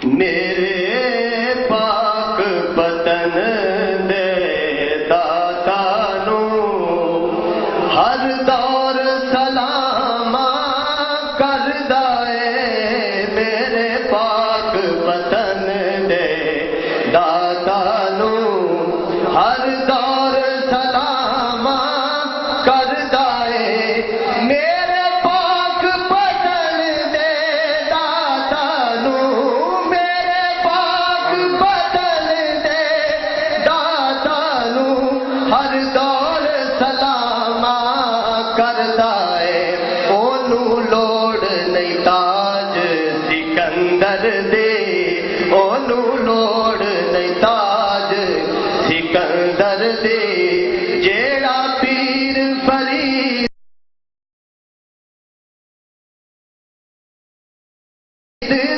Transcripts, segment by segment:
میرے پاک پتن دے داتا نو ہر دور سلام کردا اے میرے پاک پتن دے داتا نو ہر دور سلام کردا اے میرے پاک پتن دے داتا نو میرے پاک پتن دے داتا نو ہر دور سلام کردا اے اونوں لوڑ نہیں تاج سکندر دے اونوں لوڑ نہیں تاج سکندر دے جیڑا پیر فرید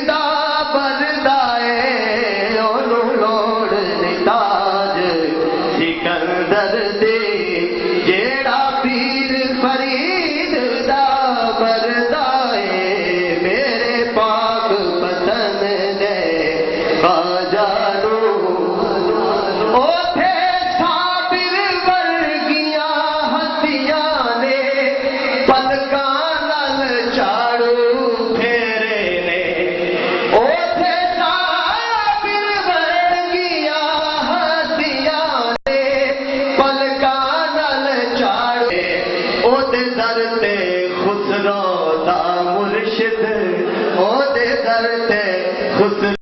دا بردا اے اونوں لوڑ نہیں تاج سکندر دے جیڑا پیر فرید دا بردا اے میرے پاک پتن دے خواجہ نو اوتھے صابر ورگیاں ہستیاں نے پلکاں نال جھاڑو پھیرے نے اوتھے صابر ورگیاں ہستیاں نے پلکاں نال جھاڑو او دے در تے خسرو دا مرشد او دے در تے خسرو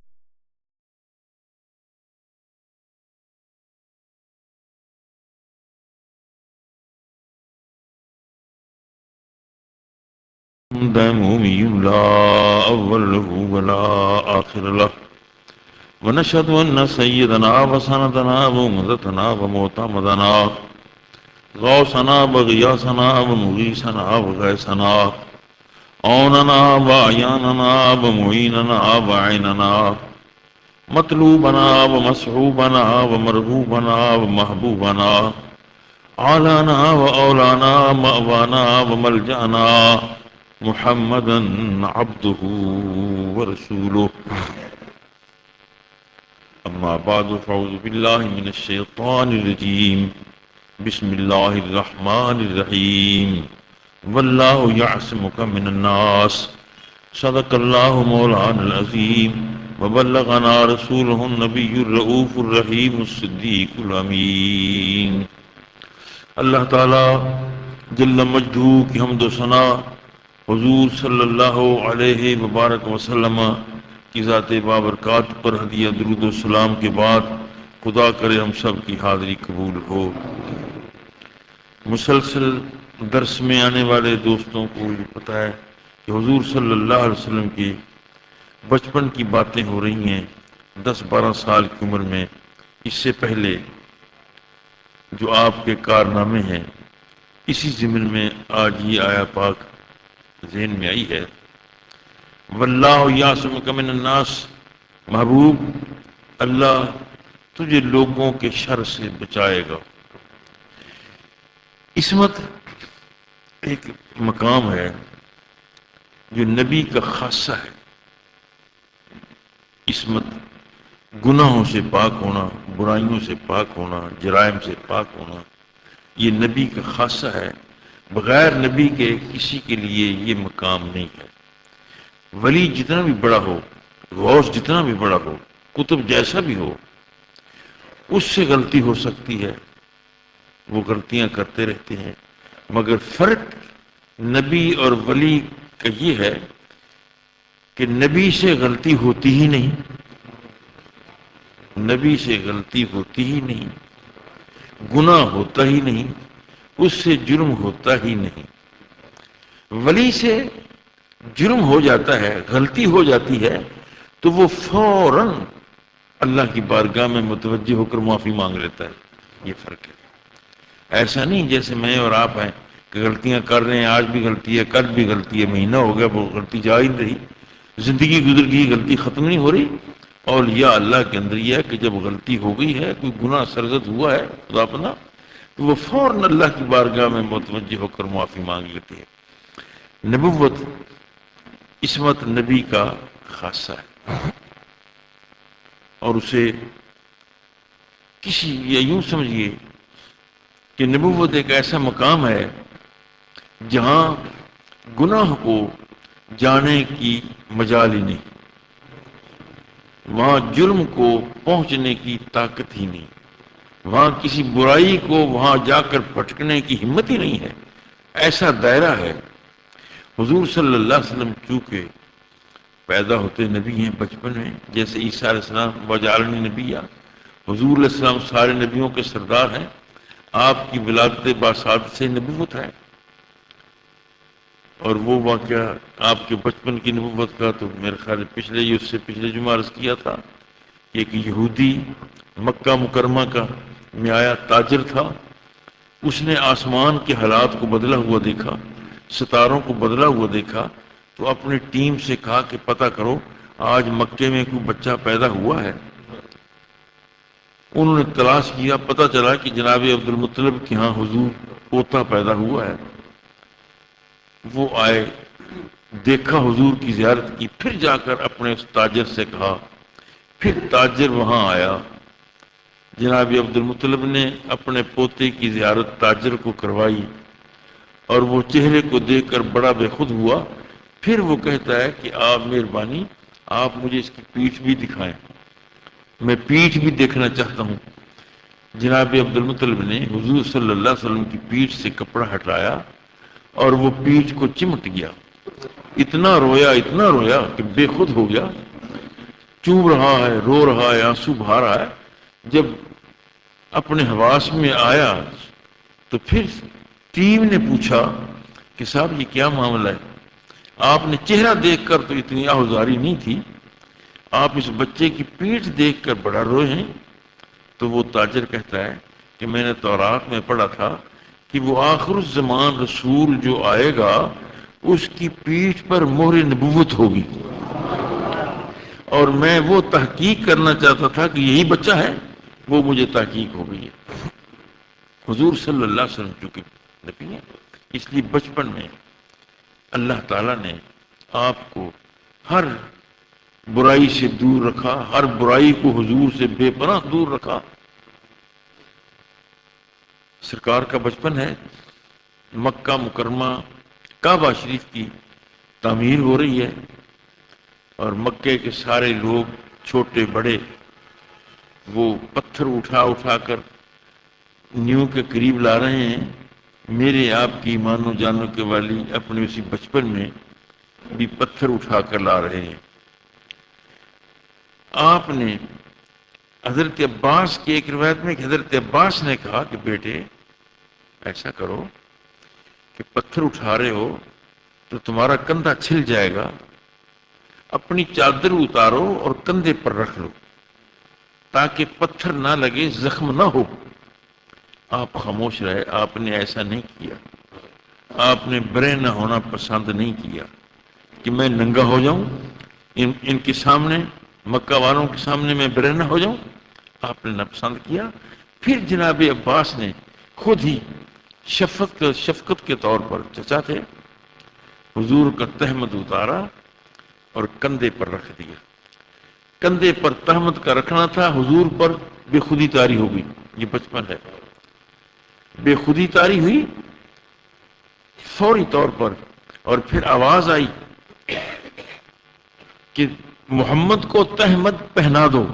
مومي لا أول له ولا آخر له ونشهد أن سيدنا وسندنا ومدتنا ومعتمدنا غوثنا وغياثنا ومغيثنا وغيثنا عوننا وأعياننا ومعيننا وعيننا مطلوبنا ومصحوبنا ومرغوبنا ومحبوبنا عالانا وأولانا مأوانا وملجأنا محمدا عبده ورسوله أما بعد فأعوذ بالله من الشيطان الرجيم بسم الله الرحمن الرحيم والله يعصمك من الناس صدق الله مولانا العظيم وبلغنا رسوله النبي الرؤوف الرحيم الصديق الأمين اللہ تعالی جل مجدہ کی حمد و ثنا حضور صلی اللہ علیہ وبارک وسلم کی ذات بابرکات پر ہدیہ درود و سلام کے بعد خدا کرے ہم سب کی حاضری قبول ہو۔ مسلسل درس میں آنے والے دوستوں کو یہ پتہ ہے کہ حضور صلی اللہ علیہ وسلم کی بچپن کی باتیں ہو رہی ہیں 10-12 سال کی عمر میں۔ اس سے پہلے جو آپ کے کارنامے ہیں اسی ضمن میں آج یہ آیا پاک ذہن میں آئی ہے، واللہ یعصمک من الناس، محبوب اللہ تجھے لوگوں کے شر سے بچائے گا۔ عصمت ایک مقام ہے جو نبی کا خاصہ ہے۔ عصمت گناہوں سے پاک ہونا، برائیوں سے پاک ہونا، جرائم سے پاک ہونا، یہ نبی کا خاصہ ہے۔ بغیر نبی کے کسی کے لیے یہ مقام نہیں ہے۔ ولی جتنا بھی بڑا ہو، غوث جتنا بھی بڑا ہو، قطب جیسا بھی ہو، اس سے غلطی ہو سکتی ہے، وہ غلطیاں کرتے رہتے ہیں، مگر فرق نبی اور ولی کا یہ ہے کہ نبی سے غلطی ہوتی ہی نہیں، نبی سے غلطی ہوتی ہی نہیں، گناہ ہوتا ہی نہیں، اس سے جرم ہوتا ہی نہیں۔ ولی سے جرم ہو جاتا ہے، غلطی ہو جاتی ہے تو وہ فوراً اللہ کی بارگاہ میں متوجہ ہو کر معافی مانگ لیتا ہے۔ یہ فرق ہے۔ ایسا نہیں جیسے میں اور آپ ہیں کہ غلطیاں کر رہے ہیں، آج بھی غلطی ہے، کل بھی غلطی ہے، مہینہ ہو گیا وہ غلطی جا ہی نہیں رہی، زندگی گزر گئی، غلطی ختم نہیں ہو رہی۔ اولیاء اللہ کے اندر یہ ہے کہ جب غلطی ہو گئی ہے، کوئی گناہ سرزد ہوا ہے خدا اپنا، تو وہ فوراً اللہ کی بارگاہ میں متوجہ ہو کر معافی مانگ لیتی ہے۔ نبوت عصمت نبی کا خاصہ ہے۔ اور اسے یا یوں سمجھیے کہ نبوت ایک ایسا مقام ہے جہاں گناہ کو جانے کی مجال ہی نہیں، وہاں جرم کو پہنچنے کی طاقت ہی نہیں، وہاں کسی برائی کو وہاں جا کر پھٹکنے کی ہمت ہی نہیں ہے، ایسا دائرہ ہے۔ حضور صلی اللہ علیہ وسلم چونکہ پیدا ہوتے نبی ہیں بچپن میں، جیسے عیسیٰ علیہ السلام وجعلنی نبیّا، حضور علیہ السلام سارے نبیوں کے سردار ہیں، آپ کی ولادت باصادت سے نبوت ہے۔ اور وہ واقعہ آپ کے بچپن کی نبوت کا تو میرے خیال اس سے پچھلے جمعہ عرض کیا تھا کہ ایک یہودی مکہ مکرمہ کا میں آیا تاجر تھا، اس نے آسمان کے حالات کو بدلا ہوا دیکھا، ستاروں کو بدلا ہوا دیکھا، تو اپنی ٹیم سے کہا کہ پتہ کرو آج مکے میں کوئی بچہ پیدا ہوا ہے۔ انہوں نے تلاش کیا، پتہ چلا کہ جناب عبد المطلب کے ہاں حضور پوتا پیدا ہوا ہے۔ وہ آئے، دیکھا، حضور کی زیارت کی، پھر جا کر اپنے اس تاجر سے کہا، پھر تاجر وہاں آیا، جناب عبد المطلب نے اپنے پوتے کی زیارت تاجر کو کروائی اور وہ چہرے کو دیکھ کر بڑا بے خود ہوا۔ پھر وہ کہتا ہے کہ آپ مہربانی، آپ مجھے اس کی پیٹھ بھی دکھائیں، میں پیٹھ بھی دیکھنا چاہتا ہوں۔ جناب عبد المطلب نے حضور صلی اللہ علیہ وسلم کی پیٹھ سے کپڑا ہٹایا اور وہ پیٹھ کو چمٹ گیا، اتنا رویا کہ بے خود ہو گیا، چوم رہا ہے، رو رہا ہے، آنسو بہا رہا ہے۔ جب اپنے حواس میں آیا تو پھر ٹیم نے پوچھا کہ صاحب یہ کیا معاملہ ہے؟ آپ نے چہرہ دیکھ کر تو اتنی آہوزاری نہیں تھی، آپ اس بچے کی پیٹھ دیکھ کر بڑا روئے ہیں۔ تو وہ تاجر کہتا ہے کہ میں نے تورات میں پڑھا تھا کہ وہ آخر الزمان رسول جو آئے گا اس کی پیٹھ پر مہر نبوت ہوگی، اور میں وہ تحقیق کرنا چاہتا تھا کہ یہی بچہ ہے، وہ مجھے تحقیق ہو گئی ہے۔ حضور صلی اللہ علیہ وسلم چونکہ نبی ہیں، اس لیے بچپن میں اللہ تعالیٰ نے آپ کو ہر برائی سے دور رکھا، ہر برائی کو حضور سے بے پناہ دور رکھا۔ سرکار کا بچپن ہے، مکہ مکرمہ کعبہ شریف کی تعمیر ہو رہی ہے اور مکے کے سارے لوگ چھوٹے بڑے وہ پتھر اٹھا اٹھا کر نیو کے قریب لا رہے ہیں۔ میرے آپ کی مانو جانو کے والی اپنے اسی بچپن میں بھی پتھر اٹھا کر لا رہے ہیں۔ آپ نے حضرت عباس کی ایک روایت میں کہ حضرت عباس نے کہا کہ بیٹے ایسا کرو کہ پتھر اٹھا رہے ہو تو تمہارا کندھا چھل جائے گا، اپنی چادر اتارو اور کندھے پر رکھ لو تاکہ پتھر نہ لگے، زخم نہ ہو۔ آپ خاموش رہے، آپ نے ایسا نہیں کیا، آپ نے برہنہ ہونا پسند نہیں کیا کہ میں ننگا ہو جاؤں ان کے سامنے، مکہ والوں کے سامنے میں برہنہ ہو جاؤں، آپ نے ناپسند کیا۔ پھر جناب عباس نے خود ہی شفقت کے طور پر، چچا تھے، حضور کا تہمد اتارا اور کندھے پر رکھ دیا۔ کندھے پر تہمد کا رکھنا تھا، حضور پر بے خودی طاری ہو گئی۔ یہ بچپن ہے، بے خودی طاری ہوئی فوری طور پر، اور پھر آواز آئی کہ محمد کو تہمد پہنا دو،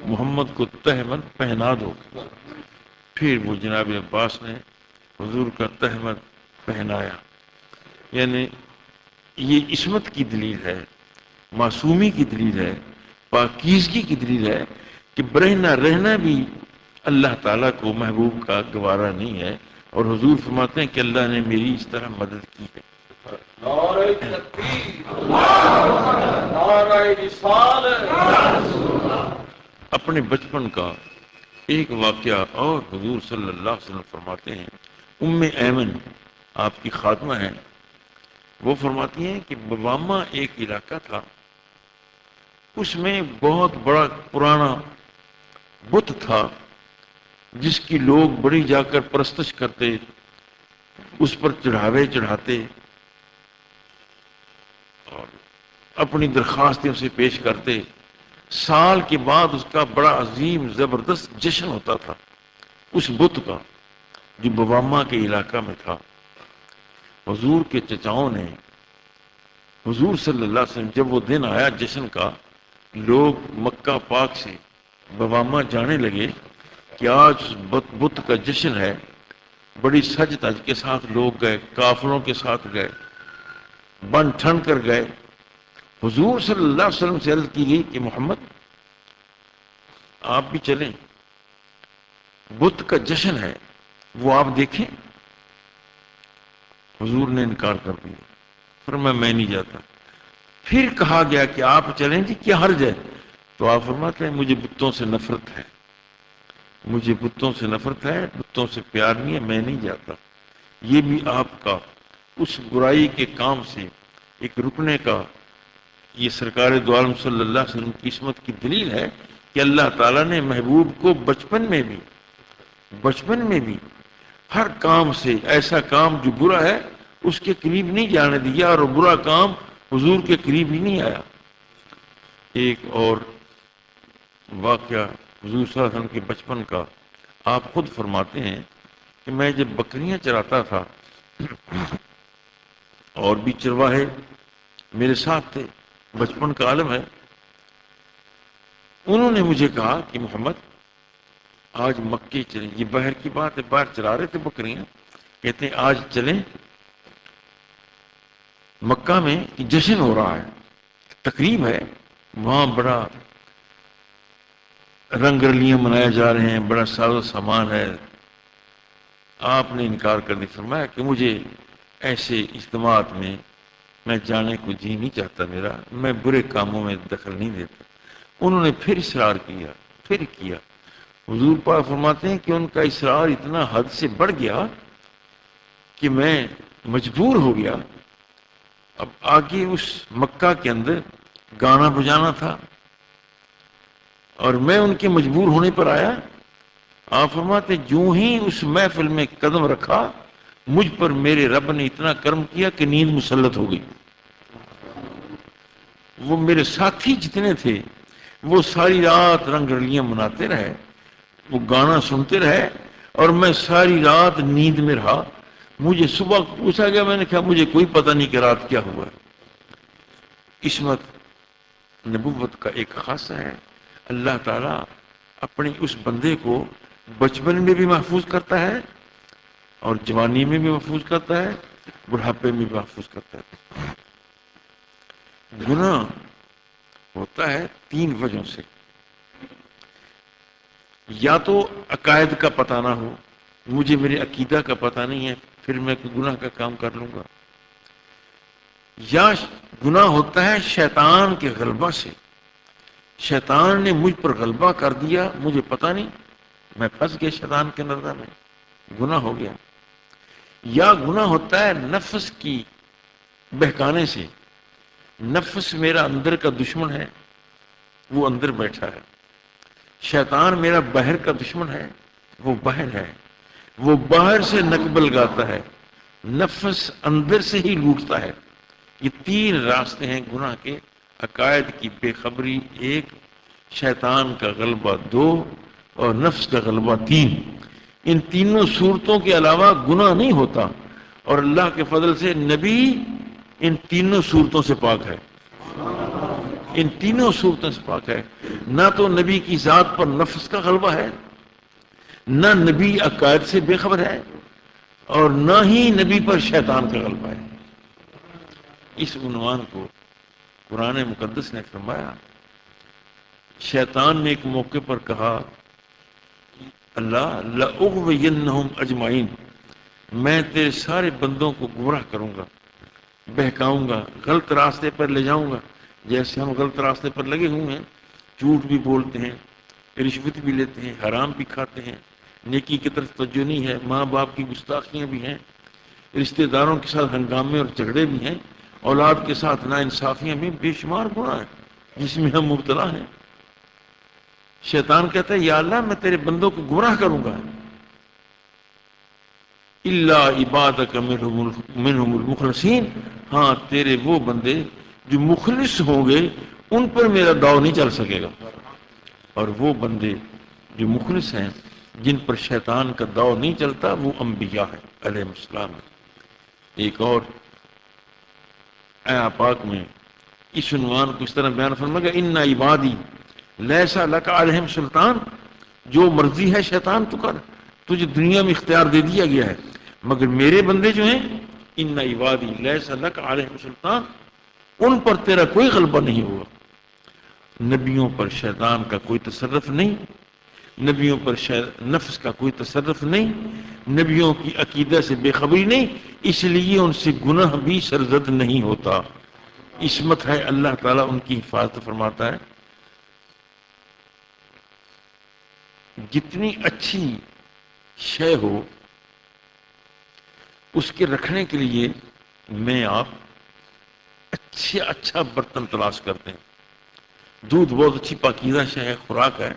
محمد کو تہمد پہنا دو۔ پھر وہ جناب عباس نے حضور کا تہمد پہنایا۔ یعنی یہ عصمت کی دلیل ہے، معصومی کی دلیل ہے، پاکیزگی کی دلیل ہے کہ برہنہ رہنا بھی اللہ تعالیٰ کو محبوب کا گوارا نہیں ہے۔ اور حضور فرماتے ہیں کہ اللہ نے میری اس طرح مدد کی ہے۔ نعرہ تکبیر، نعرہ رسالت۔ اپنے بچپن کا ایک واقعہ اور حضور صلی اللہ علیہ وسلم فرماتے ہیں، ام ایمن آپ کی خادمہ ہیں، وہ فرماتی ہیں کہ بواما ایک علاقہ تھا، اس میں بہت بڑا پرانا بت تھا جس کی لوگ بڑی جا کر پرستش کرتے، اس پر چڑھاوے چڑھاتے اور اپنی درخواستیں اسے پیش کرتے۔ سال کے بعد اس کا بڑا عظیم زبردست جشن ہوتا تھا اس بت کا جو بواما کے علاقہ میں تھا۔ حضور کے چچاؤں نے حضور صلی اللہ علیہ وسلم جب وہ دن آیا جشن کا، لوگ مکہ پاک سے بواما جانے لگے کہ آج بت کا جشن ہے، بڑی سج تج کے ساتھ لوگ گئے، قافلوں کے ساتھ گئے، بن ٹھن کر گئے۔ حضور صلی اللہ علیہ وسلم سے عرض کی گئی کہ محمد آپ بھی چلیں، بت کا جشن ہے، وہ آپ دیکھیں۔ حضور نے انکار کر دیا، فرمایا میں نہیں جاتا۔ پھر کہا گیا کہ آپ چلیں جی، کیا حرج ہے؟ تو آپ فرماتے ہیں مجھے بتوں سے نفرت ہے، مجھے بتوں سے نفرت ہے، بتوں سے پیار نہیں ہے، میں نہیں جاتا۔ یہ بھی آپ کا اس برائی کے کام سے ایک رکنے کا، یہ سرکار دو عالم صلی اللہ علیہ وسلم کی عصمت کی دلیل ہے کہ اللہ تعالیٰ نے محبوب کو بچپن میں بھی ہر کام سے، ایسا کام جو برا ہے اس کے قریب نہیں جانے دیا، اور برا کام حضور کے قریب ہی نہیں آیا۔ ایک اور واقعہ حضور صلی اللہ علیہ وسلم کے بچپن کا، آپ خود فرماتے ہیں کہ میں جب بکریاں چراتا تھا اور بھی چرواہے میرے ساتھ تھے، بچپن کا عالم ہے، انہوں نے مجھے کہا کہ محمد آج مکے چلیں، یہ باہر کی بات ہے، باہر چرا رہے تھے بکریاں، کہتے ہیں آج چلیں مکہ میں جشن ہو رہا ہے، تقریب ہے، وہاں بڑا رنگ رلیاں منائے جا رہے ہیں، بڑا ساز و سامان ہے۔ آپ نے انکار کر دیا، فرمایا کہ مجھے ایسے اجتماعات میں جانے کو جی نہیں چاہتا، میرا، میں برے کاموں میں دخل نہیں دیتا۔ انہوں نے پھر اصرار کیا۔ حضور پاک فرماتے ہیں کہ ان کا اصرار اتنا حد سے بڑھ گیا کہ میں مجبور ہو گیا۔ اب آگے اس مکہ کے اندر گانا بجانا تھا اور میں ان کے مجبور ہونے پر آیا۔ آپ فرماتے جو ہی اس محفل میں قدم رکھا، مجھ پر میرے رب نے اتنا کرم کیا کہ نیند مسلط ہو گئی۔ وہ میرے ساتھی جتنے تھے وہ ساری رات رنگ رلیاں مناتے رہے، وہ گانا سنتے رہے، اور میں ساری رات نیند میں رہا۔ مجھے صبح پوچھا گیا، میں نے کہا مجھے کوئی پتہ نہیں کہ رات کیا ہوا ہے۔ عصمت نبوت کا ایک خاصہ ہے، اللہ تعالیٰ اپنے اس بندے کو بچپن میں بھی محفوظ کرتا ہے اور جوانی میں بھی محفوظ کرتا ہے، بڑھاپے میں بھی محفوظ کرتا ہے۔ گناہ ہوتا ہے تین وجہوں سے، یا تو عقائد کا پتہ نہ ہو، مجھے میرے عقیدہ کا پتہ نہیں ہے، پھر میں گناہ کا کام کر لوں گا، یا گناہ ہوتا ہے شیطان کے غلبہ سے، شیطان نے مجھ پر غلبہ کر دیا، مجھے پتہ نہیں، میں پھنس گیا شیطان کے نظر میں، گناہ ہو گیا۔ یا گناہ ہوتا ہے نفس کی بہکانے سے، نفس میرا اندر کا دشمن ہے، وہ اندر بیٹھا ہے، شیطان میرا باہر کا دشمن ہے، وہ باہر ہے، وہ باہر سے نقب لگاتا ہے، نفس اندر سے ہی لوٹتا ہے۔ یہ تین راستے ہیں گناہ کے، عقائد کی بے خبری ایک، شیطان کا غلبہ دو، اور نفس کا غلبہ تین۔ ان تینوں صورتوں کے علاوہ گناہ نہیں ہوتا، اور اللہ کے فضل سے نبی ان تینوں صورتوں سے پاک ہے، ان تینوں صورتوں سے پاک ہے۔ نہ تو نبی کی ذات پر نفس کا غلبہ ہے، نہ نبی عقائد سے بے خبر ہے، اور نہ ہی نبی پر شیطان کا غلبہ ہے۔ اس عنوان کو قرآن مقدس نے فرمایا، شیطان نے ایک موقع پر کہا اللہ لَأُغْوِيَنَّهُمْ أَجْمَعِينَ، میں تیرے سارے بندوں کو گمراہ کروں گا، بہکاؤں گا، غلط راستے پر لے جاؤں گا۔ جیسے ہم غلط راستے پر لگے ہوئے ہیں، جھوٹ بھی بولتے ہیں، رشوت بھی لیتے ہیں، حرام بھی کھاتے ہیں، نیکی کی طرف توجہ نہیں ہے، ماں باپ کی گستاخیاں بھی ہیں، رشتہ داروں کے ساتھ ہنگامے اور جھگڑے بھی ہیں، اولاد کے ساتھ ناانصافیاں بھی، بے شمار گناہ ہیں جس میں ہم مبتلا ہیں۔ شیطان کہتا ہے یا اللہ میں تیرے بندوں کو گمراہ کروں گا، الا عبادک منہم المخلصین، ہاں تیرے وہ بندے جو مخلص ہوں گے ان پر میرا داؤ نہیں چل سکے گا. اور وہ بندے جو مخلص ہیں جن پر شیطان کا داؤ نہیں چلتا وہ انبیاء ہیں علیہ السلام. ایک اور آیت پاک میں اس عنوان کو اس طرح بیان فرمایا گیا ان عبادی لیسا لک علیہم سلطان. جو مرضی ہے شیطان تو کر, تجھے دنیا میں اختیار دے دیا گیا ہے, مگر میرے بندے جو ہیں ان عبادی لیسا لک علیہم سلطان, ان پر تیرا کوئی غلبہ نہیں ہوگا. نبیوں پر شیطان کا کوئی تصرف نہیں, نبیوں پر نفس کا کوئی تصرف نہیں, نبیوں کی عقیدہ سے بے خبری نہیں, اس لیے ان سے گناہ بھی سرزد نہیں ہوتا. عصمت ہے, اللہ تعالیٰ ان کی حفاظت فرماتا ہے. جتنی اچھی شے ہو اس کے رکھنے کے لیے میں آپ اچھا برتن تلاش کرتے ہیں. دودھ بہت اچھی پاکیزہ شے ہے, خوراک ہے,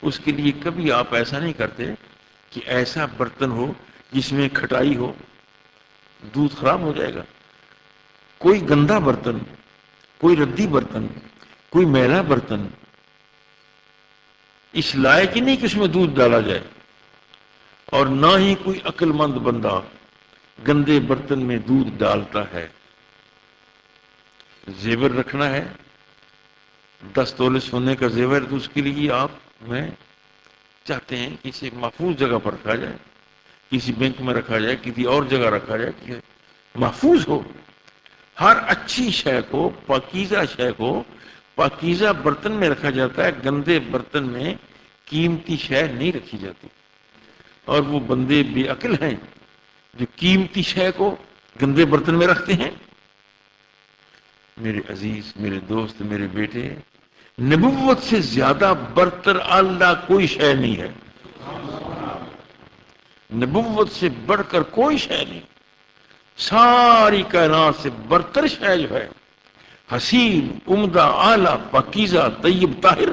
اس کے لیے کبھی آپ ایسا نہیں کرتے کہ ایسا برتن ہو جس میں کھٹائی ہو, دودھ خراب ہو جائے گا. کوئی گندا برتن, کوئی ردی برتن, کوئی میلا برتن اس لائق ہی نہیں کہ اس میں دودھ ڈالا جائے. اور نہ ہی کوئی عقل مند بندہ گندے برتن میں دودھ ڈالتا ہے. زیور رکھنا ہے, 10 تولے سونے کا زیور, تو اس کے لیے آپ میں چاہتے ہیں کہ اسے محفوظ جگہ پر رکھا جائے, کسی بینک میں رکھا جائے, کسی اور جگہ رکھا جائے کہ محفوظ ہو. ہر اچھی شے کو, پاکیزہ شے کو پاکیزہ برتن میں رکھا جاتا ہے, گندے برتن میں قیمتی شے نہیں رکھی جاتی. اور وہ بندے بے عقل ہیں جو قیمتی شے کو گندے برتن میں رکھتے ہیں. میرے عزیز, میرے دوست, میرے بیٹے, نبوت سے زیادہ برتر اعلیٰ کوئی شے نہیں ہے. نبوت سے بڑھ کر کوئی شے نہیں. ساری کائنات سے برتر شے جو ہے, حسین, عمدہ, اعلیٰ, پاکیزہ, طیب, طاہر,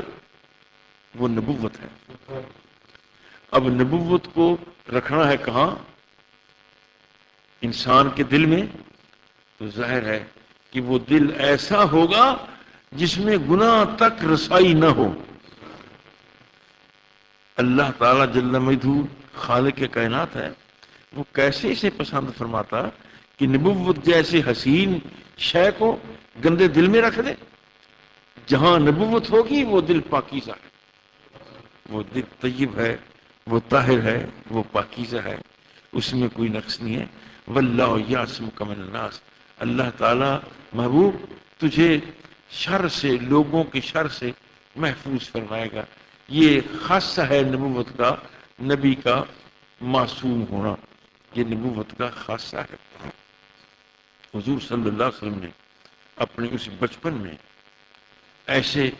وہ نبوت ہے. اب نبوت کو رکھنا ہے کہاں؟ انسان کے دل میں. تو ظاہر ہے کہ وہ دل ایسا ہوگا جس میں گناہ تک رسائی نہ ہو. اللہ تعالیٰ جل مجدہ خالق کائنات ہے, وہ کیسے اسے پسند فرماتا کہ نبوت جیسے حسین شے کو گندے دل میں رکھ دے. جہاں نبوت ہوگی وہ دل پاکیزہ ہے, وہ دل طیب ہے, وہ طاہر ہے, وہ پاکیزہ ہے, اس میں کوئی نقص نہیں ہے. واللہ یعصمک من الناس, اللہ تعالیٰ محبوب تجھے شر سے, لوگوں کے شر سے محفوظ فرمائے گا. یہ خاصہ ہے نبوت کا, نبی کا معصوم ہونا, یہ نبوت کا خاصہ ہے. حضور صلی اللہ علیہ وسلم نے اپنے اس بچپن میں ایسے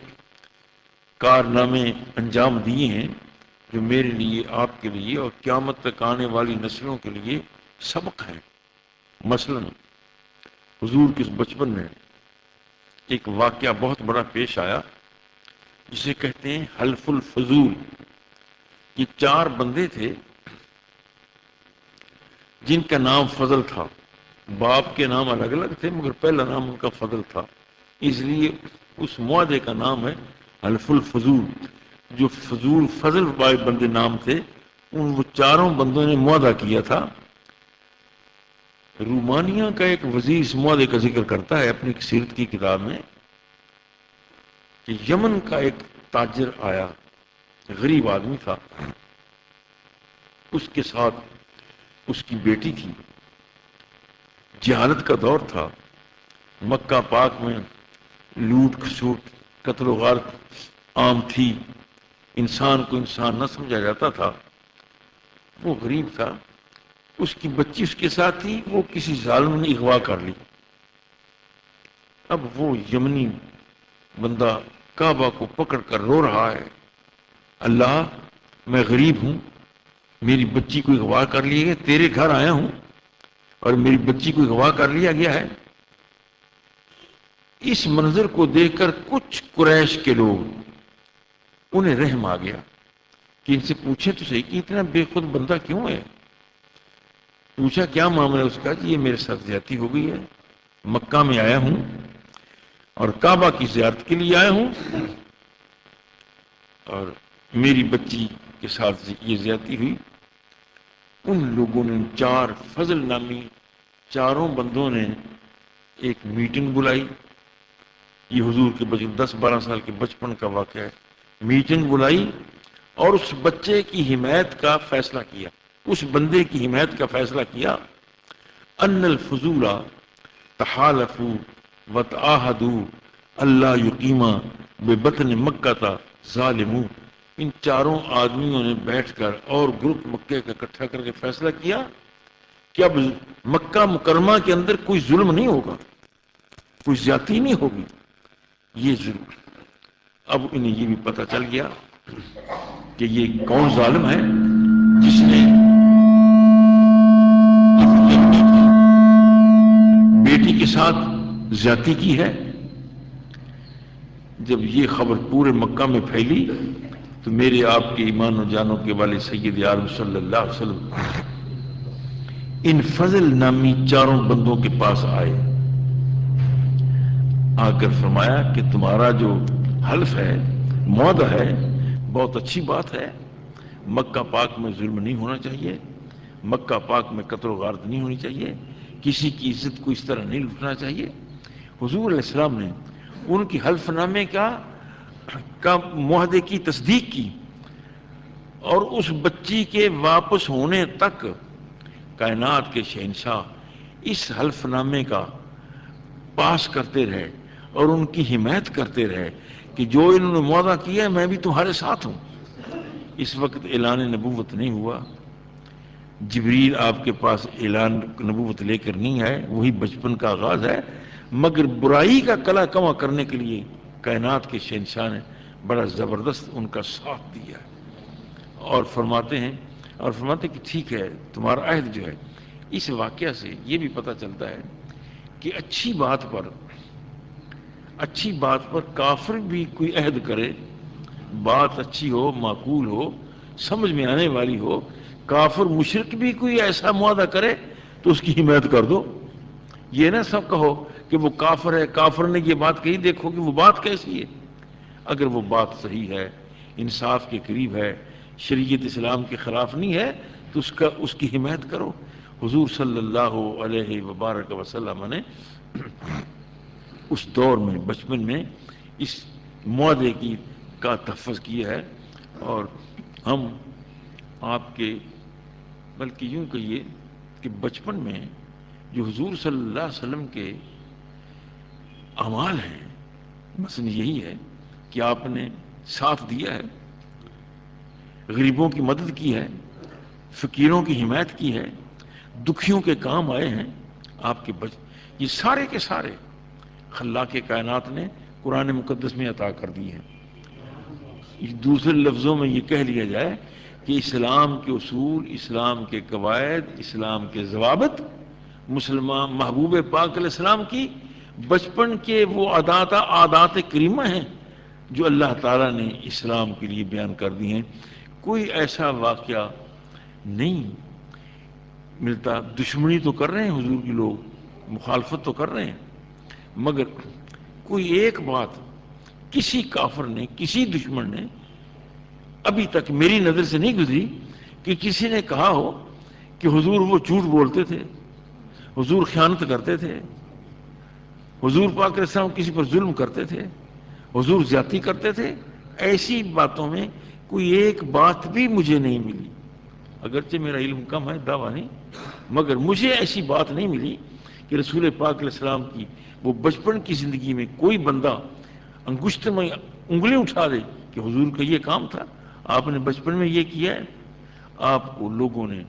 کارنامے انجام دیے ہیں جو میرے لیے, آپ کے لیے اور قیامت تک آنے والی نسلوں کے لیے سبق ہیں. مثلا حضور کے بچپن میں ایک واقعہ بہت بڑا پیش آیا جسے کہتے ہیں حلف الفضول. یہ 4 بندے تھے جن کا نام فضل تھا. باپ کے نام الگ الگ تھے مگر پہلا نام ان کا فضل تھا, اس لیے اس معاہدے کا نام ہے حلف الفضول. جو فضول فضل والے بندے نام تھے, ان وہ 4 بندوں نے معاہدہ کیا تھا. رومانیہ کا ایک وزیر اس معاہدے کا ذکر کرتا ہے اپنی سیرت کی کتاب میں کہ یمن کا ایک تاجر آیا, غریب آدمی تھا, اس کے ساتھ اس کی بیٹی تھی. جہالت کا دور تھا, مکہ پاک میں لوٹ کھسوٹ, قتل و غارت عام تھی, انسان کو انسان نہ سمجھا جاتا تھا. وہ غریب تھا, اس کی بچی اس کے ساتھ تھی, وہ کسی ظالم نے اغوا کر لی. اب وہ یمنی بندہ کعبہ کو پکڑ کر رو رہا ہے, اللہ میں غریب ہوں, میری بچی کو اغوا کر لیا گیا, تیرے گھر آیا ہوں اور میری بچی کو اغوا کر لیا گیا ہے. اس منظر کو دیکھ کر کچھ قریش کے لوگ انہیں رحم آ گیا کہ ان سے پوچھیں تو صحیح کہ اتنا بے خود بندہ کیوں ہے. پوچھا کیا معاملہ اس کا؟ کہ یہ میرے ساتھ زیادتی ہو گئی ہے, مکہ میں آیا ہوں اور کعبہ کی زیارت کے لیے آیا ہوں، اور میری بچی کے ساتھ یہ زیادتی ہوئی۔ ان لوگوں نے 4 فضل نامی چاروں بندوں نے ایک میٹنگ بلائی۔ یہ حضور کے 10-12 سال کے بچپن کا واقعہ ہے۔ میٹنگ بلائی اور اس بچے کی حمایت کا فیصلہ کیا، اس بندے کی حمایت کا فیصلہ کیا۔ ان الفضول تحالفوا وتعاہدوا اللہ یقیما ببطن مکہ ظالمون۔ ان چاروں آدمیوں نے بیٹھ کر اور گروپ مکے کا اکٹھا کر کے فیصلہ کیا کہ اب مکہ مکرمہ کے اندر کوئی ظلم نہیں ہوگا، کوئی زیادتی نہیں ہوگی، یہ ظلم۔ اب انہیں یہ بھی پتہ چل گیا کہ یہ کون ظالم ہے جس نے بیٹی کے ساتھ زیادتی کی ہے۔ جب یہ خبر پورے مکہ میں پھیلی تو میرے آپ کے ایمان و جانوں کے والے سید عالم صلی اللہ علیہ وسلم ان فضل نامی چاروں بندوں کے پاس آئے، آ کر فرمایا کہ تمہارا جو حلف ہے، معاہدہ ہے، بہت اچھی بات ہے۔ مکہ پاک میں ظلم نہیں ہونا چاہیے، مکہ پاک میں قتل و غارت نہیں ہونی چاہیے، کسی کی عزت کو اس طرح نہیں لوٹنا چاہیے۔ حضور علیہ السلام نے ان کی حلف نامے کا معاہدے کی تصدیق کی، اور اس بچی کے واپس ہونے تک کائنات کے شہنشاہ اس حلف نامے کا پاس کرتے رہے اور ان کی حمایت کرتے رہے کہ جو انہوں نے معاہدہ کیا ہے میں بھی تمہارے ساتھ ہوں۔ اس وقت اعلان نبوت نہیں ہوا، جبریل آپ کے پاس اعلان نبوت لے کر نہیں آئے، وہی بچپن کا آغاز ہے، مگر برائی کا کلا کما کرنے کے لیے کائنات کے شہنشاہ نے بڑا زبردست ان کا ساتھ دیا ہے۔ اور فرماتے ہیں کہ ٹھیک ہے، تمہارا عہد جو ہے، اس واقعہ سے یہ بھی پتہ چلتا ہے کہ اچھی بات پر کافر بھی کوئی عہد کرے، بات اچھی ہو، معقول ہو، سمجھ میں آنے والی ہو، کافر مشرک بھی کوئی ایسا معاہدہ کرے تو اس کی حمایت کر دو۔ یہ نہ سب کہو کہ وہ کافر ہے، کافر نے یہ بات کہی، دیکھو کہ وہ بات کیسی ہے۔ اگر وہ بات صحیح ہے، انصاف کے قریب ہے، شریعت اسلام کے خلاف نہیں ہے تو اس کی حمایت کرو۔ حضور صلی اللہ علیہ وبارک وسلم نے اس دور میں بچپن میں اس معاہدے کا تحفظ کیا ہے، اور ہم آپ کے بلکہ یوں کہیے کہ بچپن میں جو حضور صلی اللہ علیہ وسلم کے اعمال ہیں، مثلا یہی ہے کہ آپ نے ساتھ دیا ہے، غریبوں کی مدد کی ہے، فقیروں کی حمایت کی ہے، دکھیوں کے کام آئے ہیں آپ کے یہ سارے کے سارے خلاق کائنات نے قرآن مقدس میں عطا کر دی ہیں۔ دوسرے لفظوں میں یہ کہہ لیا جائے کہ اسلام کے اصول، اسلام کے قواعد، اسلام کے ضوابط مسلمان محبوب پاک علیہ السلام کی بچپن کے وہ عادات کریمہ ہیں جو اللہ تعالیٰ نے اسلام کے لیے بیان کر دی ہیں۔ کوئی ایسا واقعہ نہیں ملتا۔ دشمنی تو کر رہے ہیں حضور کی لوگ، مخالفت تو کر رہے ہیں، مگر کوئی ایک بات کسی کافر نے، کسی دشمن نے ابھی تک میری نظر سے نہیں گزری کہ کسی نے کہا ہو کہ حضور وہ جھوٹ بولتے تھے، حضور خیانت کرتے تھے، حضور پاک علیہ السلام کسی پر ظلم کرتے تھے، حضور زیادتی کرتے تھے۔ ایسی باتوں میں کوئی ایک بات بھی مجھے نہیں ملی، اگرچہ میرا علم کم ہے، دعویٰ نہیں، مگر مجھے ایسی بات نہیں ملی کہ رسول پاک علیہ السلام کی وہ بچپن کی زندگی میں کوئی بندہ انگشت میں انگلی اٹھا دے کہ حضور کا یہ کام تھا، آپ نے بچپن میں یہ کیا ہے۔ آپ کو لوگوں نے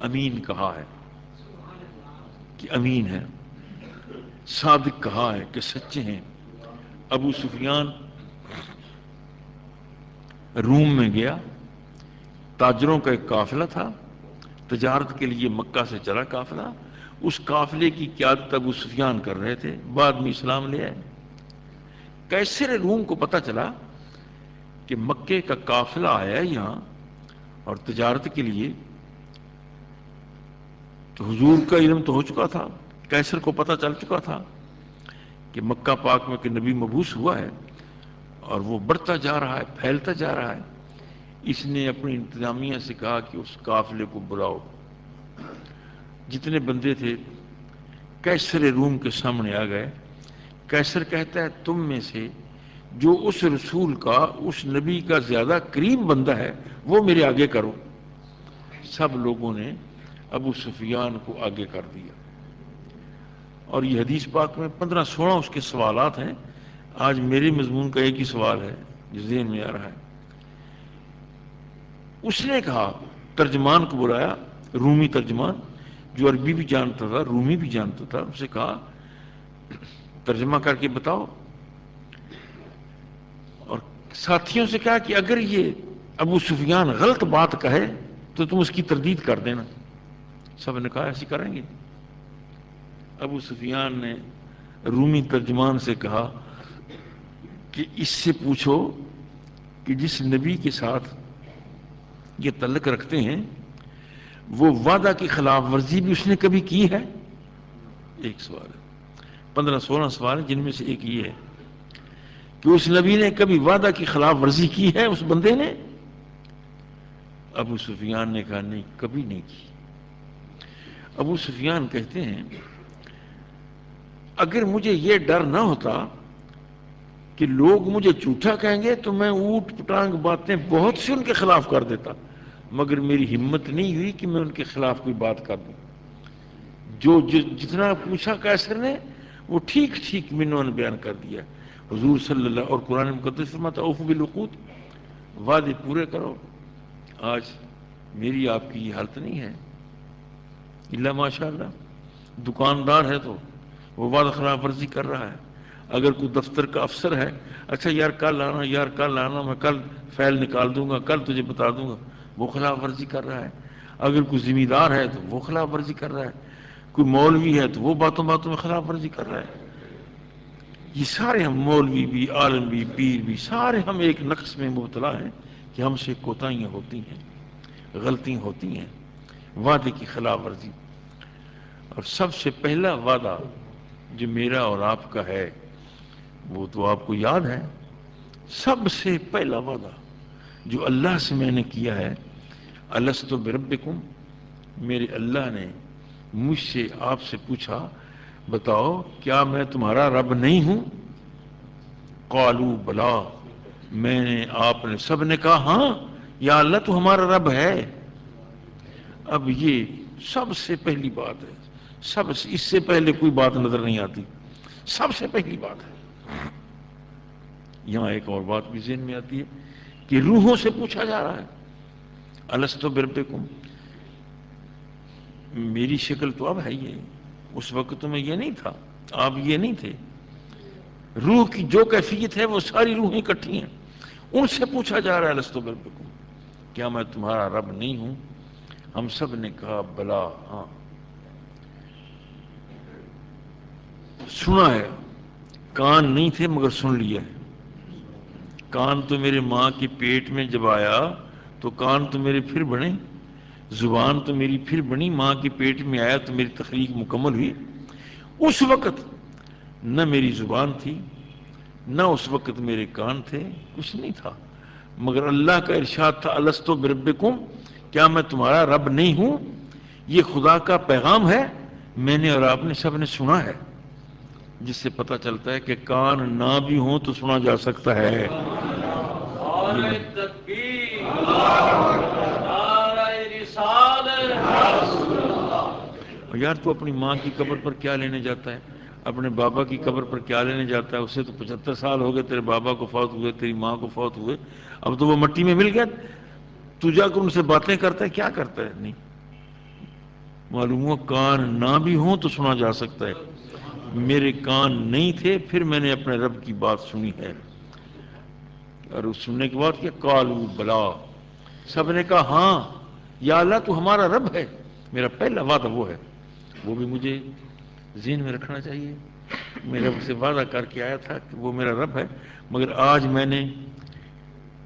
امین کہا ہے کہ امین ہے، صادق کہا ہے کہ سچے ہیں۔ ابو سفیان روم میں گیا، تاجروں کا ایک قافلہ تھا، تجارت کے لیے مکہ سے چلا قافلہ، اس قافلے کی قیادت ابو سفیان کر رہے تھے، بعد میں اسلام لے آئے۔ کیسر روم کو پتہ چلا کہ مکے کا قافلہ آیا یہاں اور تجارت کے لیے، تو حضور کا علم تو ہو چکا تھا، کیسر کو پتہ چل چکا تھا کہ مکہ پاک میں کہ نبی مبعوث ہوا ہے اور وہ بڑھتا جا رہا ہے، پھیلتا جا رہا ہے، اس نے اپنی انتظامیہ سے کہا کہ اس قافلے کو بلاؤ۔ جتنے بندے تھے قیصر روم کے سامنے آ گئے۔ قیصر کہتا ہے تم میں سے جو اس رسول کا، اس نبی کا زیادہ قریب بندہ ہے وہ میرے آگے کرو۔ سب لوگوں نے ابو سفیان کو آگے کر دیا، اور یہ حدیث پاک میں 15-16 اس کے سوالات ہیں۔ آج میرے مضمون کا ایک ہی سوال ہے جو ذہن میں آ رہا ہے۔ اس نے کہا، ترجمان کو بلایا، رومی ترجمان جو عربی بھی جانتا تھا رومی بھی جانتا تھا، اسے کہا ترجمہ کر کے بتاؤ، اور ساتھیوں سے کہا کہ اگر یہ ابو سفیان غلط بات کہے تو تم اس کی تردید کر دینا۔ سب نے کہا ایسی کریں گے۔ ابو سفیان نے رومی ترجمان سے کہا کہ اس سے پوچھو کہ جس نبی کے ساتھ یہ تعلق رکھتے ہیں وہ وعدہ کی خلاف ورزی بھی اس نے کبھی کی ہے؟ ایک سوال ہے، 15-16 سوال ہیں، جن میں سے ایک یہ ہے کہ اس نبی نے کبھی وعدہ کی خلاف ورزی کی ہے اس بندے نے؟ ابو سفیان نے کہا نہیں، کبھی نہیں کی۔ ابو سفیان کہتے ہیں اگر مجھے یہ ڈر نہ ہوتا کہ لوگ مجھے جھوٹا کہیں گے تو میں اوٹ پٹانگ باتیں بہت سی ان کے خلاف کر دیتا، مگر میری ہمت نہیں ہوئی کہ میں ان کے خلاف کوئی بات کر دوں۔ جو جتنا پوچھا قیصر نے وہ ٹھیک ٹھیک منوں نے بیان کر دیا۔ حضور صلی اللہ اور قرآن مقدس فرماتا اوفوا بالعقود، وعدے پورے کرو۔ آج میری آپ کی یہ حالت نہیں ہے، اللہ ماشاء اللہ دکاندار ہے تو وہ وعدہ خلاف ورزی کر رہا ہے۔ اگر کوئی دفتر کا افسر ہے، اچھا یار کل آنا، یار کل آنا، میں کل فائل نکال دوں گا، کل تجھے بتا دوں گا، وہ خلاف ورزی کر رہا ہے۔ اگر کوئی ذمہ دار ہے تو وہ خلاف ورزی کر رہا ہے، کوئی مولوی ہے تو وہ باتوں باتوں میں خلاف ورزی کر رہا ہے۔ یہ سارے ہم مولوی بھی، عالم بھی، پیر بھی، سارے ہم ایک نقص میں مبتلا ہیں کہ ہم سے کوتاہیاں ہوتی ہیں، غلطیاں ہوتی ہیں، وعدے کی خلاف ورزی۔ اور سب سے پہلا وعدہ جو میرا اور آپ کا ہے وہ تو آپ کو یاد ہے، سب سے پہلا وعدہ جو اللہ سے میں نے کیا ہے، الستو بربکم، میرے اللہ نے مجھ سے آپ سے پوچھا بتاؤ کیا میں تمہارا رب نہیں ہوں؟ قالوا بلا، میں نے، آپ نے، سب نے کہا ہاں یا اللہ تو ہمارا رب ہے۔ اب یہ سب سے پہلی بات ہے، سب سے، اس سے پہلے کوئی بات نظر نہیں آتی، سب سے پہلی بات ہے۔ یہاں ایک اور بات بھی ذہن میں آتی ہے کہ روحوں سے پوچھا جا رہا ہے، الستو بربکم، میری شکل تو اب ہے یہ، اس وقت تو میں یہ نہیں تھا، آپ یہ نہیں تھے۔ روح کی جو کیفیت ہے وہ ساری روحیں اکٹھی ہیں، ان سے پوچھا جا رہا ہے الستو بربکم، کیا میں تمہارا رب نہیں ہوں؟ ہم سب نے کہا بلا، ہاں۔ سنا ہے، کان نہیں تھے مگر سن لیا ہے۔ کان تو میرے ماں کے پیٹ میں جب آیا تو کان تو میرے پھر بنے، زبان تو میری پھر بنی، ماں کے پیٹ میں آیا تو میری تخلیق مکمل ہوئی۔ اس وقت نہ میری زبان تھی، نہ اس وقت میرے کان تھے، کچھ نہیں تھا، مگر اللہ کا ارشاد تھا الستو بربکم، کیا میں تمہارا رب نہیں ہوں؟ یہ خدا کا پیغام ہے، میں نے اور آپ نے سب نے سنا ہے، جس سے پتہ چلتا ہے کہ کان نہ بھی ہوں تو سنا جا سکتا ہے۔ نعرہ تکبیر، نعرہ رسالت۔ یار تو اپنی ماں کی قبر پر کیا لینے جاتا ہے، اپنے بابا کی قبر پر کیا لینے جاتا ہے؟ اسے تو 75 سال ہو گئے، تیرے بابا کو فوت ہوئے، تیری ماں کو فوت ہوئے، اب تو وہ مٹی میں مل گیا، تو جا کر ان سے باتیں کرتا ہے، کیا کرتا ہے؟ نہیں معلوم ہوا کان نہ بھی ہوں تو سنا جا سکتا ہے، میرے کان نہیں تھے، پھر میں نے اپنے رب کی بات سنی ہے۔ اور اس سننے کے بعد کیا؟ قالوا بلا، سب نے کہا ہاں یا اللہ تو ہمارا رب ہے۔ میرا پہلا وعدہ وہ ہے، وہ بھی مجھے ذہن میں رکھنا چاہیے۔ میں رب سے وعدہ کر کے آیا تھا کہ وہ میرا رب ہے، مگر آج میں نے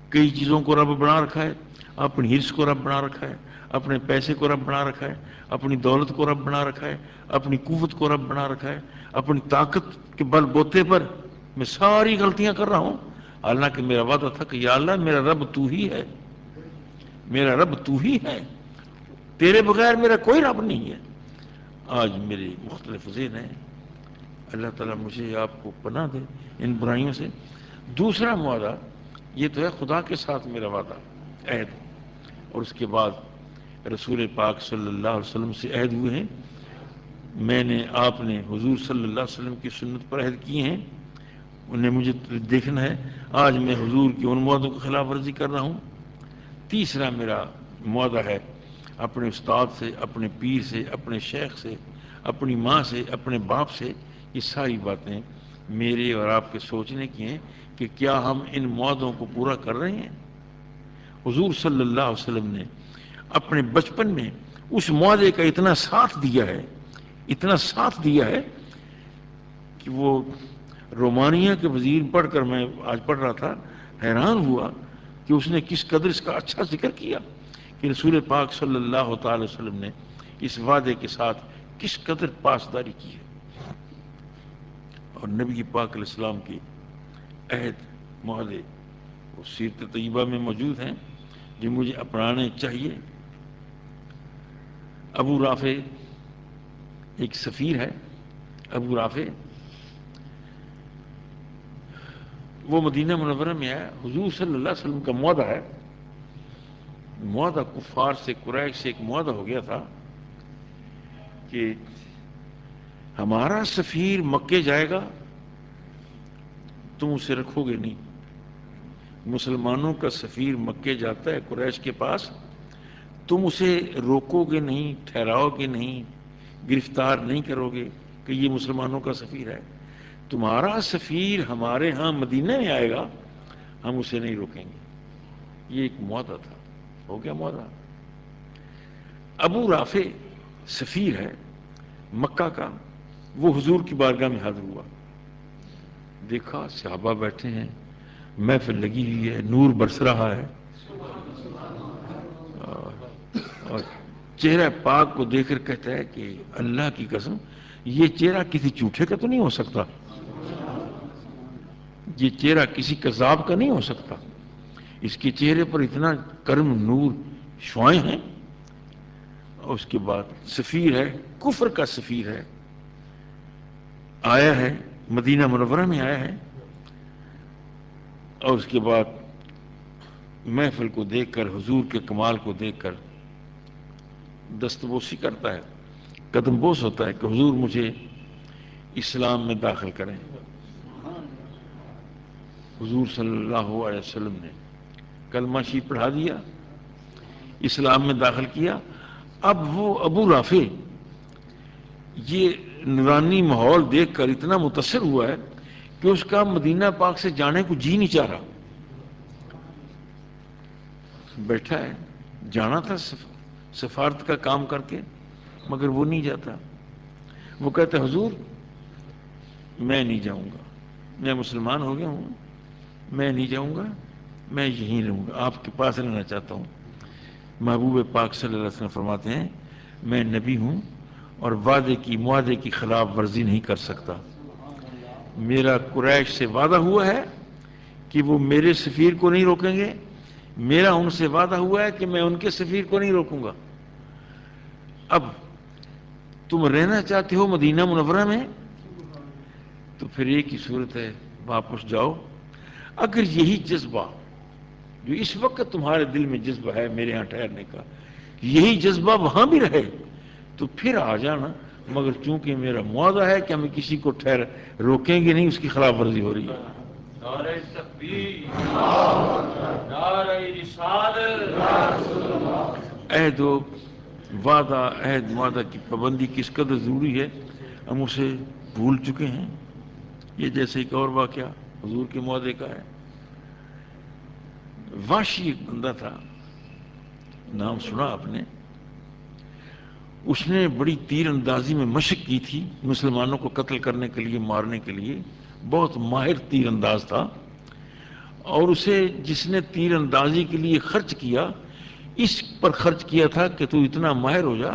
کئی چیزوں کو رب بنا رکھا ہے، اپنی حرص کو رب بنا رکھا ہے، اپنے پیسے کو رب بنا رکھا ہے، اپنی دولت کو رب بنا رکھا ہے، اپنی قوت کو رب بنا رکھا ہے، اپنی طاقت کے بل بوتے پر میں ساری غلطیاں کر رہا ہوں، حالانکہ میرا وعدہ تھا کہ یا اللہ میرا رب تو ہی ہے، میرا رب تو ہی ہے، تیرے بغیر میرا کوئی رب نہیں ہے۔ آج میری مختلف ذہن ہیں، اللہ تعالیٰ مجھے آپ کو پناہ دے ان برائیوں سے۔ دوسرا معاہدہ یہ تو ہے خدا کے ساتھ میرا وعدہ، عہد، اور اس کے بعد رسول پاک صلی اللہ علیہ وسلم سے عہد ہوئے ہیں، میں نے آپ نے حضور صلی اللہ علیہ وسلم کی سنت پر عہد کیے ہیں، انہیں مجھے دیکھنا ہے، آج میں حضور کی ان معاہدوں کی خلاف ورزی کر رہا ہوں۔ تیسرا میرا معاہدہ ہے اپنے استاد سے، اپنے پیر سے، اپنے شیخ سے، اپنی ماں سے، اپنے باپ سے، یہ ساری باتیں میرے اور آپ کے سوچنے کی ہیں کہ کیا ہم ان معاہدوں کو پورا کر رہے ہیں۔ حضور صلی اللہ علیہ وسلم نے اپنے بچپن میں اس معاہدے کا اتنا ساتھ دیا ہے، اتنا ساتھ دیا ہے کہ وہ رومانیہ کے وزیر پڑھ کر میں آج پڑھ رہا تھا، حیران ہوا کہ اس نے کس قدر اس کا اچھا ذکر کیا کہ رسول پاک صلی اللہ تعالی وسلم نے اس وعدے کے ساتھ کس قدر پاسداری کی ہے، اور نبی پاک علیہ السلام کی عہد معاہدے وہ سیرت طیبہ میں موجود ہیں جو مجھے اپنانے چاہیے۔ ابو رافع ایک سفیر ہے، ابو رافع وہ مدینہ منورہ میں آیا، حضور صلی اللہ علیہ وسلم کا معاہدہ ہے، معاہدہ کفار سے، قریش سے ایک معاہدہ ہو گیا تھا کہ ہمارا سفیر مکے جائے گا تم اسے رکھو گے نہیں، مسلمانوں کا سفیر مکے جاتا ہے قریش کے پاس، تم اسے روکو گے نہیں، ٹھہراؤ گے نہیں، گرفتار نہیں کرو گے کہ یہ مسلمانوں کا سفیر ہے، تمہارا سفیر ہمارے ہاں مدینہ میں آئے گا ہم اسے نہیں روکیں گے۔ یہ ایک معاہدہ تھا، ہو گیا معاہدہ۔ ابو رافع سفیر ہے مکہ کا، وہ حضور کی بارگاہ میں حاضر ہوا، دیکھا صحابہ بیٹھے ہیں، محفل لگی ہوئی ہے، نور برس رہا ہے، اور چہرہ پاک کو دیکھ کر کہتا ہے کہ اللہ کی قسم یہ چہرہ کسی جھوٹے کا تو نہیں ہو سکتا، یہ چہرہ کسی کذاب کا نہیں ہو سکتا، اس کے چہرے پر اتنا کرم، نور، شعائیں ہیں۔ اور اس کے بعد سفیر ہے، کفر کا سفیر ہے، آیا ہے مدینہ منورہ میں آیا ہے، اور اس کے بعد محفل کو دیکھ کر، حضور کے کمال کو دیکھ کر دستبوسی کرتا ہے، قدم بوس ہوتا ہے کہ حضور مجھے اسلام میں داخل کریں۔ حضور صلی اللہ علیہ وسلم نے کلمہ شریف پڑھا دیا، اسلام میں داخل کیا۔ اب وہ ابو رافع یہ نورانی ماحول دیکھ کر اتنا متاثر ہوا ہے کہ اس کا مدینہ پاک سے جانے کو جی نہیں چاہ رہا، بیٹھا ہے، جانا تھا سفارت کا کام کر کے مگر وہ نہیں جاتا، وہ کہتا ہے حضور میں نہیں جاؤں گا، میں مسلمان ہو گیا ہوں، میں نہیں جاؤں گا، میں یہیں رہوں گا، آپ کے پاس رہنا چاہتا ہوں۔ محبوب پاک صلی اللہ علیہ وسلم فرماتے ہیں میں نبی ہوں اور وعدے کی، معاہدے کی خلاف ورزی نہیں کر سکتا، میرا قریش سے وعدہ ہوا ہے کہ وہ میرے سفیر کو نہیں روکیں گے، میرا ان سے وعدہ ہوا ہے کہ میں ان کے سفیر کو نہیں روکوں گا۔ اب تم رہنا چاہتے ہو مدینہ منورہ میں تو پھر ایک ہی صورت ہے، واپس جاؤ۔ اگر یہی جذبہ جو اس وقت تمہارے دل میں جذبہ ہے میرے ہاں ٹھہرنے کا، یہی جذبہ وہاں بھی رہے تو پھر آ جانا، مگر چونکہ میرا معاہدہ ہے کہ ہمیں کسی کو روکیں گے نہیں، اس کی خلاف ورزی ہو رہی ہے۔ نعرہ تکبیر، نعرہ رسالت، عہد و وعدہ، عہد معاہدہ کی پابندی کس قدر ضروری ہے ہم اسے بھول چکے ہیں۔ یہ جیسے ایک اور واقعہ حضور کے معاہدے کا ہے، واشی ایک بندہ تھا، نام سنا آپ نے، اس نے بڑی تیر اندازی میں مشق کی تھی مسلمانوں کو قتل کرنے کے لیے، مارنے کے لیے، بہت ماہر تیر انداز تھا، اور اسے جس نے تیر اندازی کے لیے خرچ کیا اس پر خرچ کیا تھا کہ تو اتنا ماہر ہو جا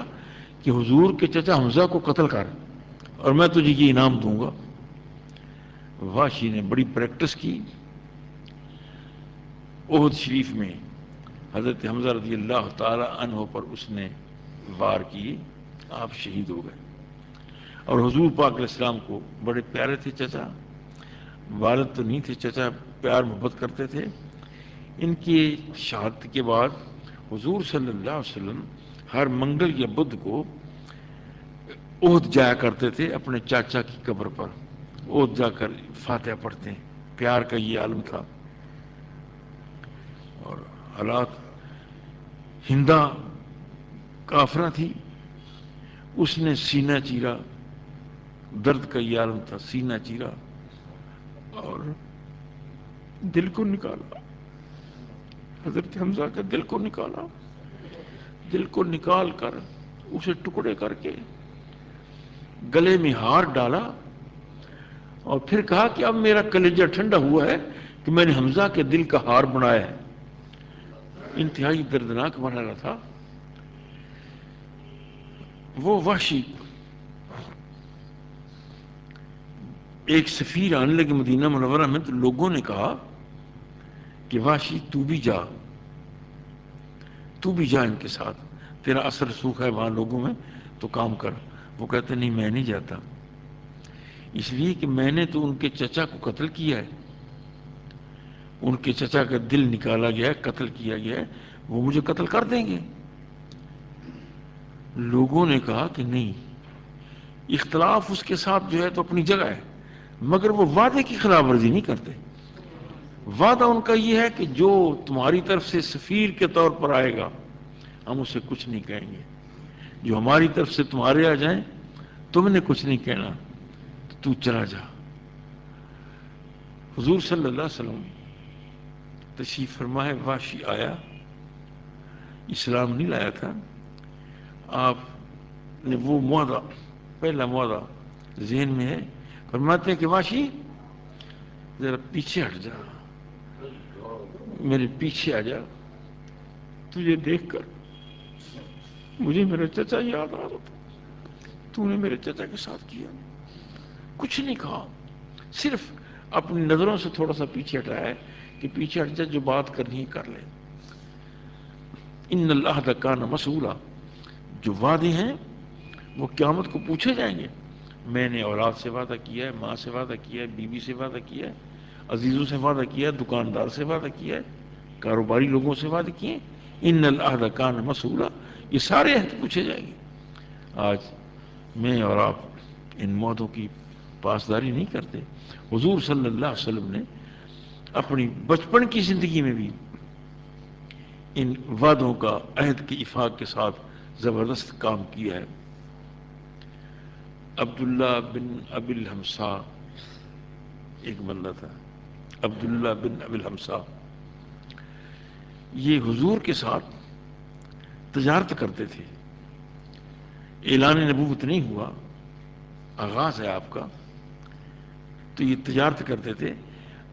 کہ حضور کے چچا حمزہ کو قتل کر اور میں تجھے یہ انعام دوں گا۔ وحشی نے بڑی پریکٹس کی۔ احد شریف میں حضرت حمزہ رضی اللہ تعالی عنہ پر اس نے وار کیے، آپ شہید ہو گئے۔ اور حضور پاک علیہ السلام کو بڑے پیارے تھے چچا، والد تو نہیں تھے، چچا پیار محبت کرتے تھے۔ ان کی شہادت کے بعد حضور صلی اللہ علیہ وسلم ہر منگل یا بدھ کو احد جایا کرتے تھے اپنے چاچا کی قبر پر، احد جا کر فاتحہ پڑھتے ہیں۔ پیار کا یہ عالم تھا۔ اور حالات، ہندا کافرہ تھی، اس نے سینہ چیرا، درد کا یہ عالم تھا، سینہ چیرا اور دل کو نکالا، حضرت حمزہ کا دل کو نکالا، دل کو نکال کر اسے ٹکڑے کر کے گلے میں ہار ڈالا اور پھر کہا کہ اب میرا کلیجہ ٹھنڈا ہوا ہے کہ میں نے حمزہ کے دل کا ہار بنایا ہے۔ انتہائی دردناک مرحلہ تھا۔ وہ وحشی ایک سفیر آنے لگے مدینہ منورہ میں تو لوگوں نے کہا کہ وحشی تو بھی جا ان کے ساتھ، تیرا اثر رسوخ ہے وہاں لوگوں میں، تو کام کر۔ وہ کہتے نہیں میں نہیں جاتا، اس لیے کہ میں نے تو ان کے چچا کو قتل کیا ہے، ان کے چچا کا دل نکالا گیا ہے، قتل کیا گیا ہے، وہ مجھے قتل کر دیں گے۔ لوگوں نے کہا کہ نہیں، اختلاف اس کے ساتھ جو ہے تو اپنی جگہ ہے، مگر وہ وعدے کی خلاف ورزی نہیں کرتے۔ وعدہ ان کا یہ ہے کہ جو تمہاری طرف سے سفیر کے طور پر آئے گا ہم اسے کچھ نہیں کہیں گے، جو ہماری طرف سے تمہارے آ جائیں تم نے کچھ نہیں کہنا، تو چلا جا۔ حضور صلی اللہ علیہ وسلم تشریف فرما ہے، وحشی آیا، اسلام نہیں لایا تھا، آپ نے وہ معاہدہ، پہلا معاہدہ ذہن میں ہے، فرماتے ہیں کہ وحشی ذرا پیچھے ہٹ جا، میرے پیچھے آ جا، تجھے دیکھ کر مجھے میرا چچا یاد آ رہا تھا، تو نے میرے چچا کے ساتھ کیا۔ کچھ نہیں کہا، صرف اپنی نظروں سے تھوڑا سا پیچھے ہٹایا ہے کہ پیچھے ہٹ جا، جو بات کرنی ہے کر لے۔ ان العہد کان مسئولا، جو وعدے ہیں وہ قیامت کو پوچھے جائیں گے۔ میں نے اولاد سے وعدہ کیا ہے، ماں سے وعدہ کیا ہے، بیوی سے وعدہ کیا ہے، عزیزوں سے وعدہ کیا ہے، دکاندار سے وعدہ کیا ہے، کاروباری لوگوں سے وعدہ کیے۔ ان العہد کان مسئولا، یہ سارے عہد پوچھے جائیں گے۔ آج میں اور آپ ان معاہدوں کی پاسداری نہیں کرتے۔ حضور صلی اللہ علیہ وسلم نے اپنی بچپن کی زندگی میں بھی ان وعدوں کا عہد کی افاق کے ساتھ زبردست کام کیا ہے۔ عبداللہ بن ابی الحمصا ایک بندہ تھا، عبداللہ بن ابی الحمصا، یہ حضور کے ساتھ تجارت کرتے تھے۔ اعلان نبوت نہیں ہوا، آغاز ہے آپ کا، تو یہ تجارت کرتے تھے۔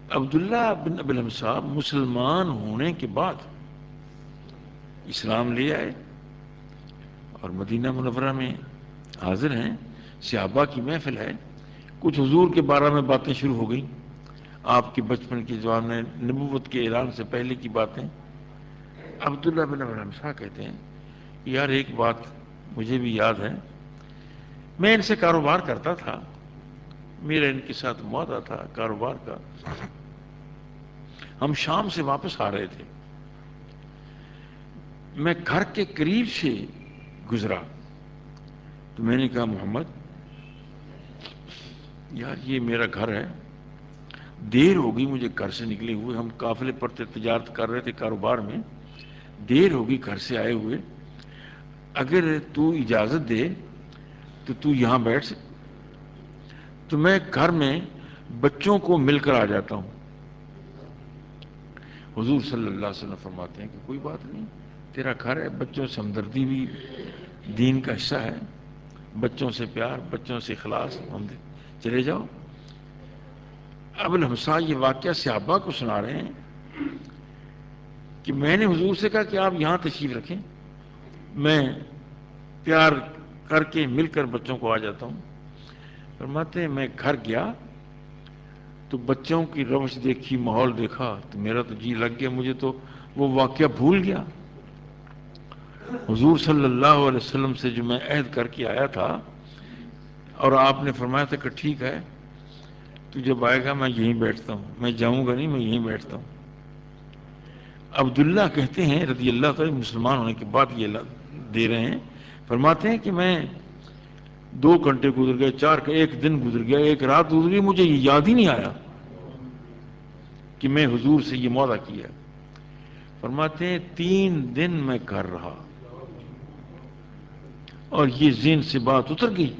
عبداللہ بن ابی الحمصا مسلمان ہونے کے بعد اسلام لے آئے اور مدینہ منورہ میں حاضر ہیں، صحابہ کی محفل ہے، کچھ حضور کے بارے میں باتیں شروع ہو گئیں، آپ کے بچپن کی جوان نبوت کے اعلان سے پہلے کی باتیں۔ عبداللہ بن ابی الحمصا کہتے ہیں یار ایک بات مجھے بھی یاد ہے، میں ان سے کاروبار کرتا تھا، میرا ان کے ساتھ معاہدہ تھا کاروبار کا، ہم شام سے واپس آ رہے تھے، میں گھر کے قریب سے گزرا تو میں نے کہا محمد یار یہ میرا گھر ہے، دیر ہو گئی مجھے گھر سے نکلے ہوئے، ہم قافلے پر تھے، تجارت کر رہے تھے کاروبار میں، دیر ہوگی گھر سے آئے ہوئے، اگر تو اجازت دے تو تو یہاں بیٹھ تو میں گھر میں بچوں کو مل کر آ جاتا ہوں۔ حضور صلی اللہ علیہ وسلم فرماتے ہیں کہ کوئی بات نہیں، تیرا گھر ہے، بچوں سے ہمدردی بھی دین کا حصہ ہے، بچوں سے پیار، بچوں سے اخلاص، چلے جاؤ۔ ابو الحمصا یہ واقعہ صحابہ کو سنا رہے ہیں کہ میں نے حضور سے کہا کہ آپ یہاں تشریف رکھیں، میں پیار کر کے مل کر بچوں کو آ جاتا ہوں۔ فرماتے ہیں میں گھر گیا تو بچوں کی روش دیکھی، ماحول دیکھا تو میرا تو جی لگ گیا، مجھے تو وہ واقعہ بھول گیا۔ حضور صلی اللہ علیہ وسلم سے جو میں عہد کر کے آیا تھا اور آپ نے فرمایا تھا کہ ٹھیک ہے تو جب آئے گا میں یہیں بیٹھتا ہوں، میں جاؤں گا نہیں، میں یہیں بیٹھتا ہوں۔ عبداللہ کہتے ہیں رضی اللہ تعالی، مسلمان ہونے کے بعد یہ دے رہے ہیں، فرماتے ہیں کہ میں 2 گھنٹے گزر گئے، 4 ایک دن گزر گیا، ایک رات گزر گئی، مجھے یہ یاد ہی نہیں آیا کہ میں حضور سے یہ معاہدہ کیا۔ فرماتے ہیں 3 دن میں گھر رہا اور یہ ذہن سے بات اتر گئی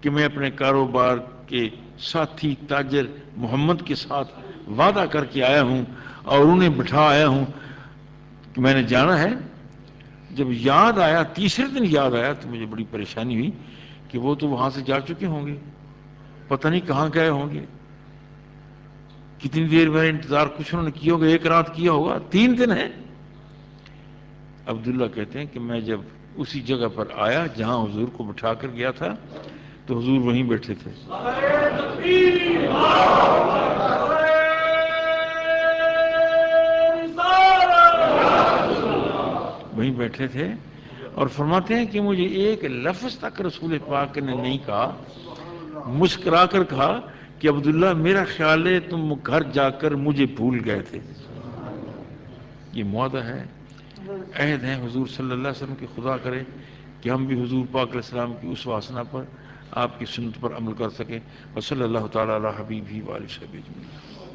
کہ میں اپنے کاروبار کے ساتھی تاجر محمد کے ساتھ وعدہ کر کے آیا ہوں اور انہیں بٹھا آیا ہوں کہ میں نے جانا ہے۔ جب یاد آیا، تیسرے دن یاد آیا تو مجھے بڑی پریشانی ہوئی کہ وہ تو وہاں سے جا چکے ہوں گے، پتہ نہیں کہاں گئے ہوں گے، کتنی دیر میں انتظار کچھ انہوں نے کیا ہوگا، 1 رات کیا ہوگا، 3 دن ہے۔ عبداللہ کہتے ہیں کہ میں جب اسی جگہ پر آیا جہاں حضور کو بٹھا کر گیا تھا تو حضور وہیں بیٹھے تھے، وہیں بیٹھے تھے، اور فرماتے ہیں کہ مجھے ایک لفظ تک رسول پاک نے نہیں کہا، مسکرا کر کہا کہ عبداللہ میرا خیال ہے تم گھر جا کر مجھے بھول گئے تھے۔ یہ معاہدہ ہے، عہد ہے حضور صلی اللہ علیہ وسلم کی، خدا کرے کہ ہم بھی حضور پاک علیہ السلام کی اس واسطہ پر، آپ کی سنت پر عمل کر سکیں۔ وصلی اللہ تعالیٰ علی حبیبہ وآلہ وصحبہ اجمعین۔